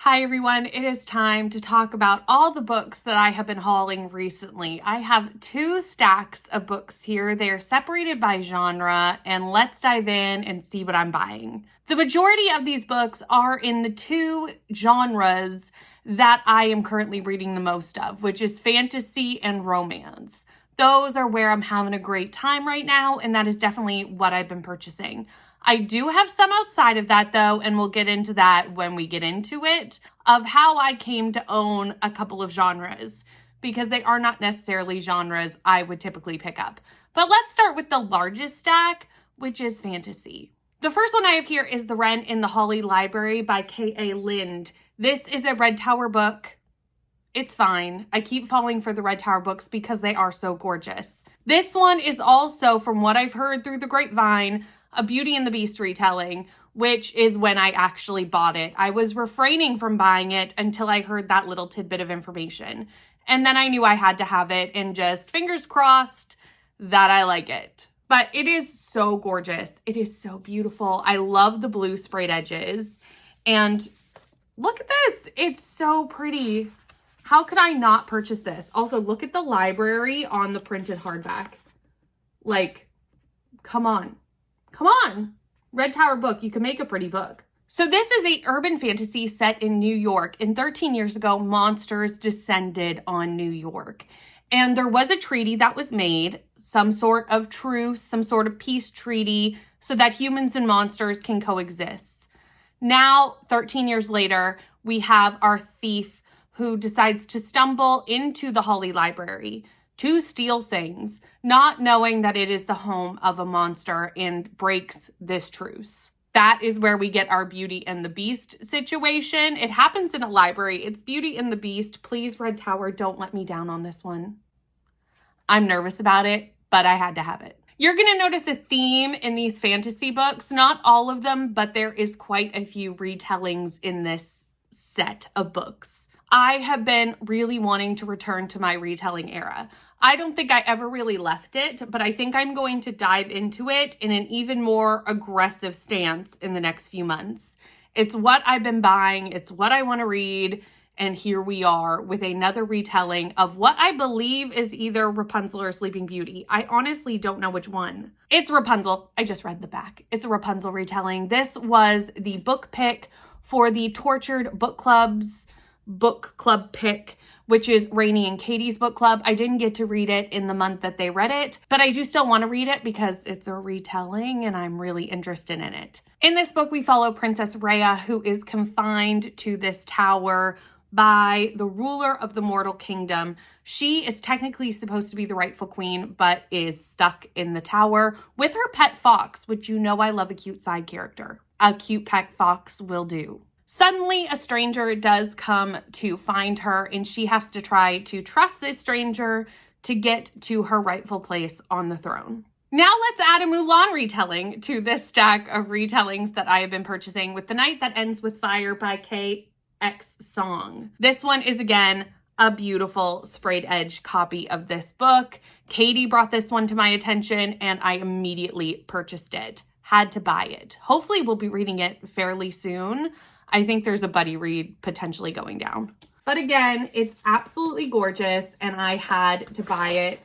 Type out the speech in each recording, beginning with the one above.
Hi everyone, it is time to talk about all the books that I have been hauling recently. I have two stacks of books here. They are separated by genre, and let's dive in and see what I'm buying. The majority of these books are in the two genres that I am currently reading the most of, which is fantasy and romance. Those are where I'm having a great time right now, and that is definitely what I've been purchasing. I do have some outside of that though, and we'll get into that when we get into it, of how I came to own a couple of genres, because they are not necessarily genres I would typically pick up. But let's start with the largest stack, which is fantasy. The first one I have here is The Wren in the Holly Library by K.A. Lind. This is a Red Tower book. It's fine. I keep falling for the Red Tower books because they are so gorgeous. This one is also, from what I've heard through the grapevine, a Beauty and the Beast retelling, which is when I actually bought it. I was refraining from buying it until I heard that little tidbit of information. And then I knew I had to have it, and just fingers crossed that I like it. But it is so gorgeous. It is so beautiful. I love the blue sprayed edges. And look at this. It's so pretty. How could I not purchase this? Also, look at the library on the printed hardback. Like, come on. Come on. Red Tower book. You can make a pretty book. So this is a urban fantasy set in New York. And 13 years ago, monsters descended on New York. And there was a treaty that was made, some sort of truce, some sort of peace treaty, so that humans and monsters can coexist. Now, 13 years later, we have our thief who decides to stumble into the Holly Library to steal things, not knowing that it is the home of a monster, and breaks this truce. That is where we get our Beauty and the Beast situation. It happens in a library. It's Beauty and the Beast. Please, Red Tower, don't let me down on this one. I'm nervous about it, but I had to have it. You're going to notice a theme in these fantasy books. Not all of them, but there is quite a few retellings in this set of books. I have been really wanting to return to my retelling era. I don't think I ever really left it, but I think I'm going to dive into it in an even more aggressive stance in the next few months. It's what I've been buying. It's what I want to read. And here we are with another retelling of what I believe is either Rapunzel or Sleeping Beauty. I honestly don't know which one. It's Rapunzel. I just read the back. It's a Rapunzel retelling. This was the book pick for the Tortured Book Club's book club pick, which is Rainey and Katie's book club. I didn't get to read it in the month that they read it, but I do still want to read it because it's a retelling and I'm really interested in it. In this book, we follow Princess Rhea, who is confined to this tower by the ruler of the mortal kingdom. She is technically supposed to be the rightful queen, but is stuck in the tower with her pet fox, which you know I love a cute side character. A cute pet fox will do. Suddenly, a stranger does come to find her, and she has to try to trust this stranger to get to her rightful place on the throne. Now let's add a Mulan retelling to this stack of retellings that I have been purchasing, with The Night That Ends With Fire by KX Song. This one is, again, a beautiful sprayed edge copy of this book. Katie brought this one to my attention, and I immediately purchased it. Had to buy it. Hopefully, we'll be reading it fairly soon. I think there's a buddy read potentially going down. But again, it's absolutely gorgeous and I had to buy it.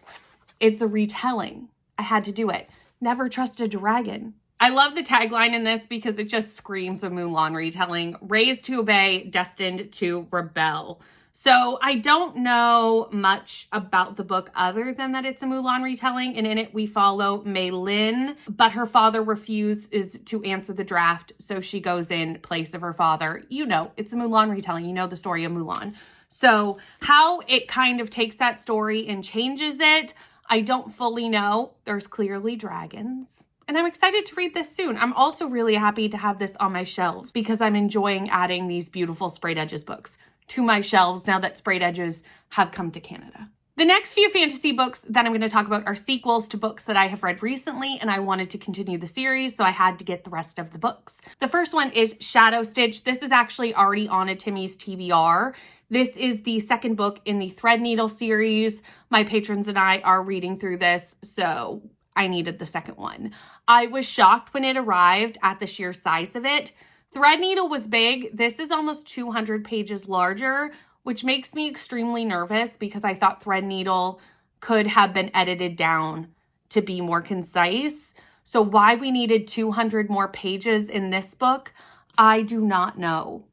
It's a retelling. I had to do it. Never trust a dragon. I love the tagline in this because it just screams a Mulan retelling. Raised to obey, destined to rebel. So I don't know much about the book other than that it's a Mulan retelling, and in it we follow Mei Lin, but her father refuses to answer the draft, so she goes in place of her father. You know, it's a Mulan retelling. You know the story of Mulan. So how it kind of takes that story and changes it, I don't fully know. There's clearly dragons. And I'm excited to read this soon. I'm also really happy to have this on my shelves because I'm enjoying adding these beautiful sprayed edges books to my shelves now that sprayed edges have come to Canada. The next few fantasy books that I'm going to talk about are sequels to books that I have read recently, and I wanted to continue the series, so I had to get the rest of the books. The first one is Shadow Stitch. This is actually already on a Timmy's TBR. This is the second book in the Threadneedle series. My patrons and I are reading through this, so I needed the second one. I was shocked when it arrived at the sheer size of it. Threadneedle was big. This is almost 200 pages larger, which makes me extremely nervous because I thought Threadneedle could have been edited down to be more concise. So why we needed 200 more pages in this book, I do not know.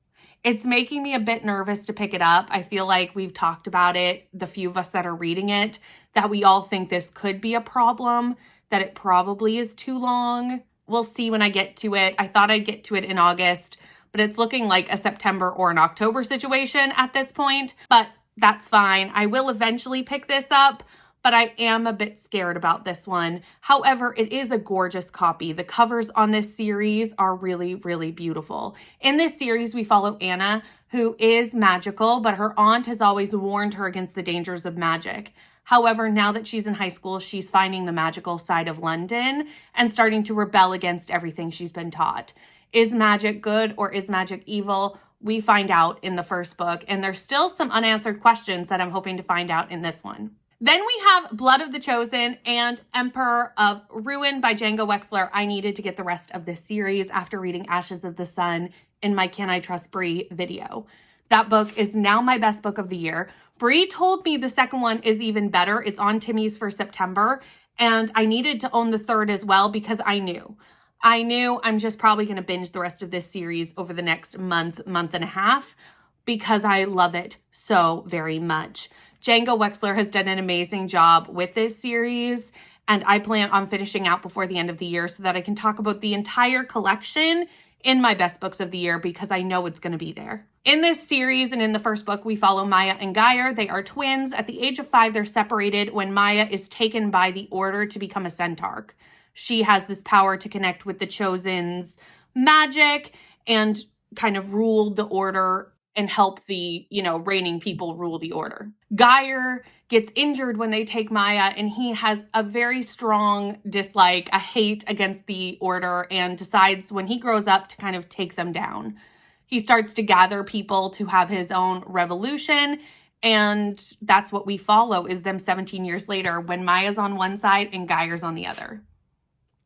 It's making me a bit nervous to pick it up. I feel like we've talked about it, the few of us that are reading it, that we all think this could be a problem, that it probably is too long. We'll see when I get to it. I thought I'd get to it in August, but it's looking like a September or an October situation at this point, but that's fine. I will eventually pick this up, but I am a bit scared about this one. However, it is a gorgeous copy. The covers on this series are really, really beautiful. In this series, we follow Anna, who is magical, but her aunt has always warned her against the dangers of magic. However, now that she's in high school, she's finding the magical side of London and starting to rebel against everything she's been taught. Is magic good or is magic evil? We find out in the first book, and there's still some unanswered questions that I'm hoping to find out in this one. Then we have Blood of the Chosen and Emperor of Ruin by Django Wexler. I needed to get the rest of this series after reading Ashes of the Sun in my Can I Trust Brie video. That book is now my best book of the year. Brie told me the second one is even better. It's on Timmy's for September, and I needed to own the third as well because I knew I'm just probably going to binge the rest of this series over the next month and a half because I love it so very much. Django Wexler has done an amazing job with this series, and I plan on finishing out before the end of the year so that I can talk about the entire collection in my best books of the year because I know it's going to be there. In this series and in the first book, we follow Maya and Geyer. They are twins. At the age of 5, they're separated when Maya is taken by the Order to become a centaur. She has this power to connect with the Chosen's magic and kind of rule the Order and help the, reigning people rule the Order. Geyer gets injured when they take Maya, and he has a very strong dislike, a hate against the Order, and decides when he grows up to kind of take them down. He starts to gather people to have his own revolution, and that's what we follow is them 17 years later when Maya's on one side and Geyer's on the other.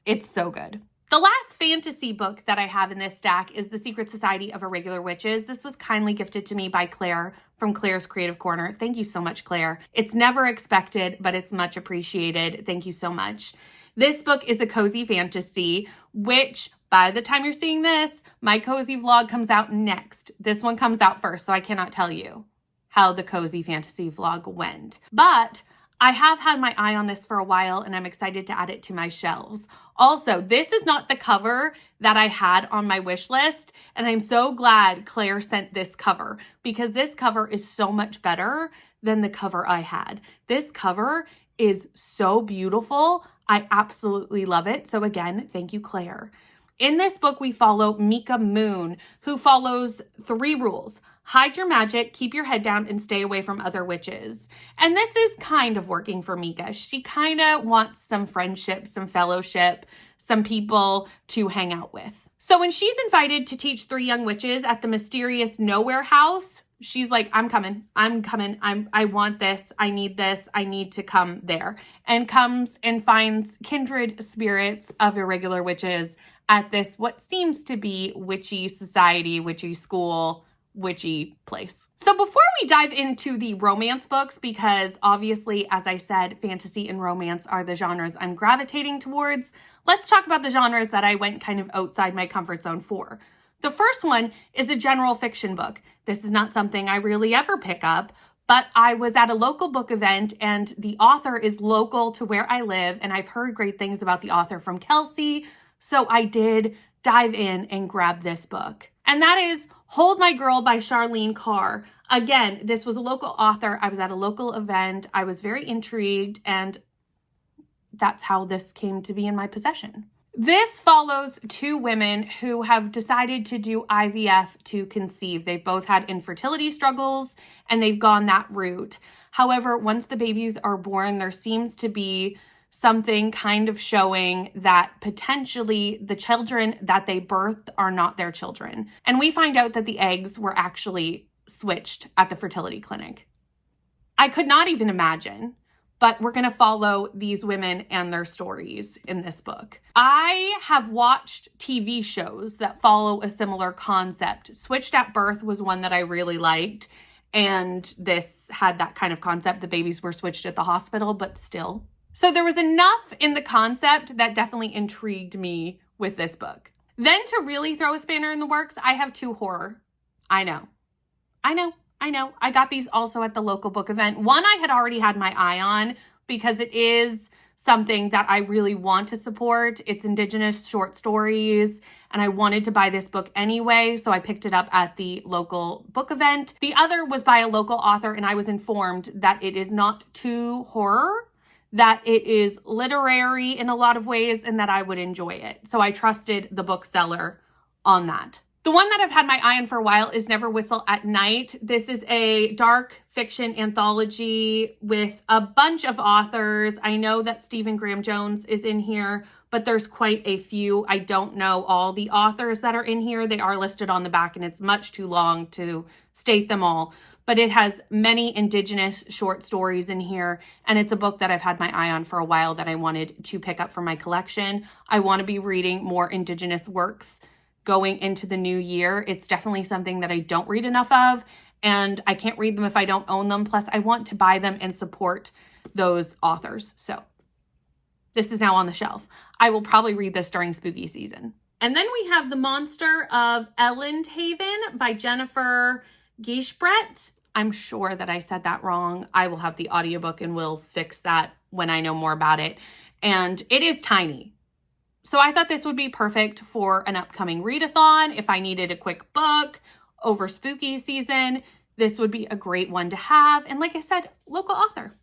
It's so good. The last fantasy book that I have in this stack is The Secret Society of Irregular Witches. This was kindly gifted to me by Claire from Claire's Creative Corner. Thank you so much, Claire. It's never expected, but it's much appreciated. Thank you so much. This book is a cozy fantasy, which by the time you're seeing this, my cozy vlog comes out next. This one comes out first, so I cannot tell you how the cozy fantasy vlog went. But I have had my eye on this for a while, and I'm excited to add it to my shelves. Also, this is not the cover that I had on my wish list, and I'm so glad Claire sent this cover because this cover is so much better than the cover I had. This cover is so beautiful. I absolutely love it. So again, thank you, Claire. In this book, we follow Mika Moon, who follows 3 rules. Hide your magic, keep your head down, and stay away from other witches. And this is kind of working for Mika. She kind of wants some friendship, some fellowship, some people to hang out with. So when she's invited to teach 3 young witches at the mysterious Nowhere House, she's like, I'm coming. I want this. I need this. I need to come there. And comes and finds kindred spirits of irregular witches at this, what seems to be witchy society, witchy school, witchy place. So before we dive into the romance books, because obviously, as I said, fantasy and romance are the genres I'm gravitating towards, let's talk about the genres that I went kind of outside my comfort zone for. The first one is a general fiction book. This is not something I really ever pick up, but I was at a local book event and the author is local to where I live, and I've heard great things about the author from Kelsey, so I did dive in and grab this book. And that is Hold My Girl by Charlene Carr. Again, this was a local author. I was at a local event. I was very intrigued, and that's how this came to be in my possession. This follows 2 women who have decided to do IVF to conceive. They both had infertility struggles, and they've gone that route. However, once the babies are born, there seems to be something kind of showing that potentially the children that they birthed are not their children. And we find out that the eggs were actually switched at the fertility clinic. I could not even imagine but we're going to follow these women and their stories in this book. I have watched TV shows that follow a similar concept. Switched at Birth was one that I really liked, and this had that kind of concept. The babies were switched at the hospital, but still. So there was enough in the concept that definitely intrigued me with this book. Then to really throw a spanner in the works, I have 2 horror. I know. I got these also at the local book event. One I had already had my eye on because it is something that I really want to support. It's Indigenous short stories, and I wanted to buy this book anyway, so I picked it up at the local book event. The other was by a local author, and I was informed that it is not too horror, that it is literary in a lot of ways, and that I would enjoy it. So I trusted the bookseller on that. The one that I've had my eye on for a while is Never Whistle at Night. This is a dark fiction anthology with a bunch of authors. I know that Stephen Graham Jones is in here, but there's quite a few. I don't know all the authors that are in here. They are listed on the back, and it's much too long to state them all. But it has many Indigenous short stories in here, and it's a book that I've had my eye on for a while that I wanted to pick up for my collection. I want to be reading more Indigenous works going into the new year. It's definitely something that I don't read enough of, and I can't read them if I don't own them. Plus, I want to buy them and support those authors. So this is now on the shelf. I will probably read this during spooky season. And then we have The Monster of Elendhaven by Jennifer Gishbrett. I'm sure that I said that wrong. I will have the audiobook and we'll fix that when I know more about it. And it is tiny. So I thought this would be perfect for an upcoming readathon. If I needed a quick book over spooky season, this would be a great one to have. And like I said, local author.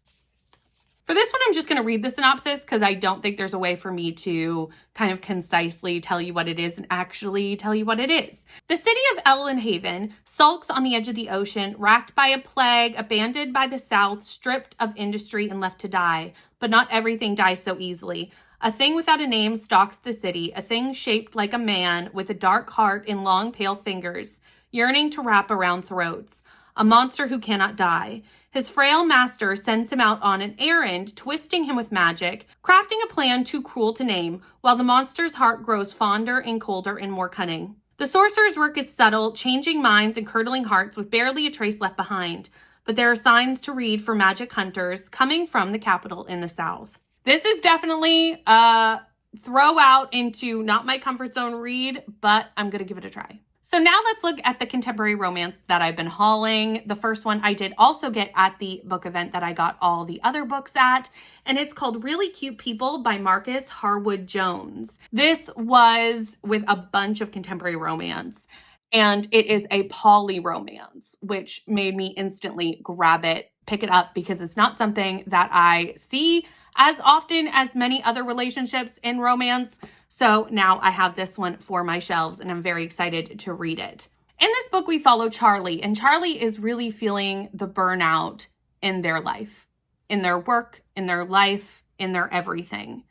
For this one, I'm just going to read the synopsis because I don't think there's a way for me to kind of concisely tell you what it is and actually tell you what it is. The city of Elendhaven sulks on the edge of the ocean, racked by a plague, abandoned by the South, stripped of industry and left to die. But not everything dies so easily. A thing without a name stalks the city, a thing shaped like a man with a dark heart and long pale fingers, yearning to wrap around throats. A monster who cannot die. His frail master sends him out on an errand, twisting him with magic, crafting a plan too cruel to name, while the monster's heart grows fonder and colder and more cunning. The sorcerer's work is subtle, changing minds and curdling hearts with barely a trace left behind. But there are signs to read for magic hunters coming from the capital in the south. This is definitely a throw out into not my comfort zone read, but I'm going to give it a try. So now let's look at the contemporary romance that I've been hauling. The first one I did also get at the book event that I got all the other books at, and it's called Really Cute People by Marcus Harwood Jones. This was with a bunch of contemporary romance, and it is a poly romance, which made me instantly grab it, pick it up, because it's not something that I see as often as many other relationships in romance. So now I have this one for my shelves and I'm very excited to read it. In this book, we follow Charlie, and Charlie is really feeling the burnout in their life, in their work, in their life, in their everything.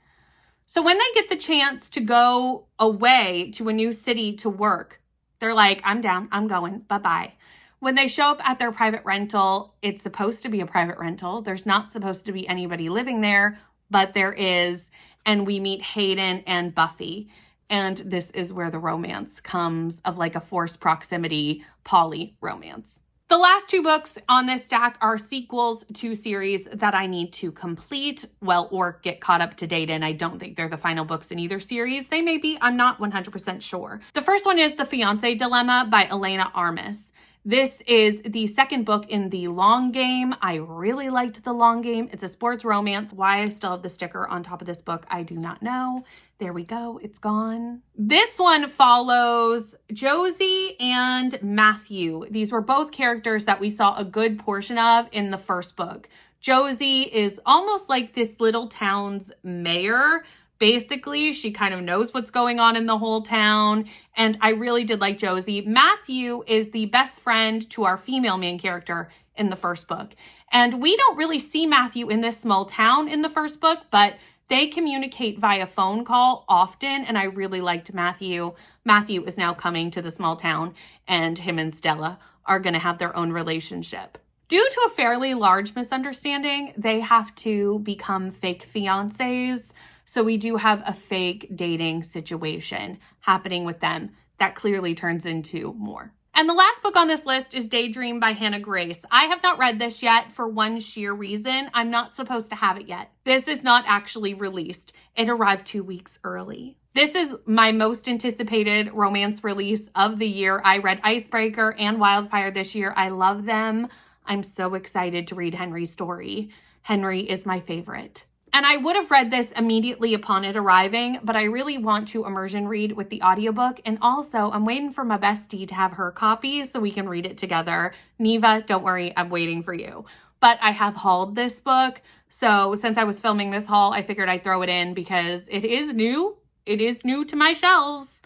So when they get the chance to go away to a new city to work, they're like, I'm down, I'm going, bye-bye. When they show up at their private rental, it's supposed to be a private rental. There's not supposed to be anybody living there, but there is. And we meet Hayden and Buffy. And this is where the romance comes of like a forced proximity poly romance. The last 2 books on this stack are sequels to series that I need to complete, or get caught up to date in. I don't think they're the final books in either series. They may be, I'm not 100% sure. The first one is The Fiance Dilemma by Elena Armas. This is the second book in The Long Game. I really liked The Long Game. It's a sports romance. Why I still have the sticker on top of this book, I do not know. There we go. It's gone. This one follows Josie and Matthew. These were both characters that we saw a good portion of in the first book. Josie is almost like this little town's mayor. Basically, she kind of knows what's going on in the whole town, and I really did like Josie. Matthew is the best friend to our female main character in the first book, and we don't really see Matthew in this small town in the first book, but they communicate via phone call often, and I really liked Matthew. Matthew is now coming to the small town, and him and Stella are going to have their own relationship. Due to a fairly large misunderstanding, they have to become fake fiancés. So we do have a fake dating situation happening with them that clearly turns into more. And the last book on this list is Daydream by Hannah Grace. I have not read this yet for one sheer reason. I'm not supposed to have it yet. This is not actually released. It arrived 2 weeks early. This is my most anticipated romance release of the year. I read Icebreaker and Wildfire this year. I love them. I'm so excited to read Henry's story. Henry is my favorite. And I would have read this immediately upon it arriving, but I really want to immersion read with the audiobook. And also, I'm waiting for my bestie to have her copy so we can read it together. Neva, don't worry, I'm waiting for you. But I have hauled this book. So since I was filming this haul, I figured I'd throw it in because it is new. It is new to my shelves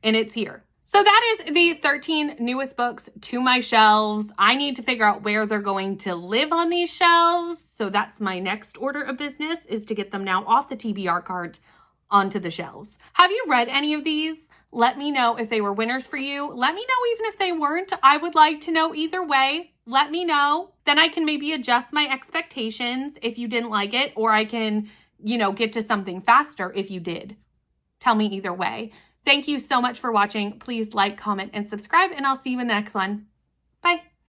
and it's here. So that is the 13 newest books to my shelves. I need to figure out where they're going to live on these shelves. So that's my next order of business, is to get them now off the TBR cart onto the shelves. Have you read any of these? Let me know if they were winners for you. Let me know even if they weren't. I would like to know either way. Let me know. Then I can maybe adjust my expectations if you didn't like it, or I can, get to something faster if you did. Tell me either way. Thank you so much for watching. Please like, comment, and subscribe, and I'll see you in the next one. Bye.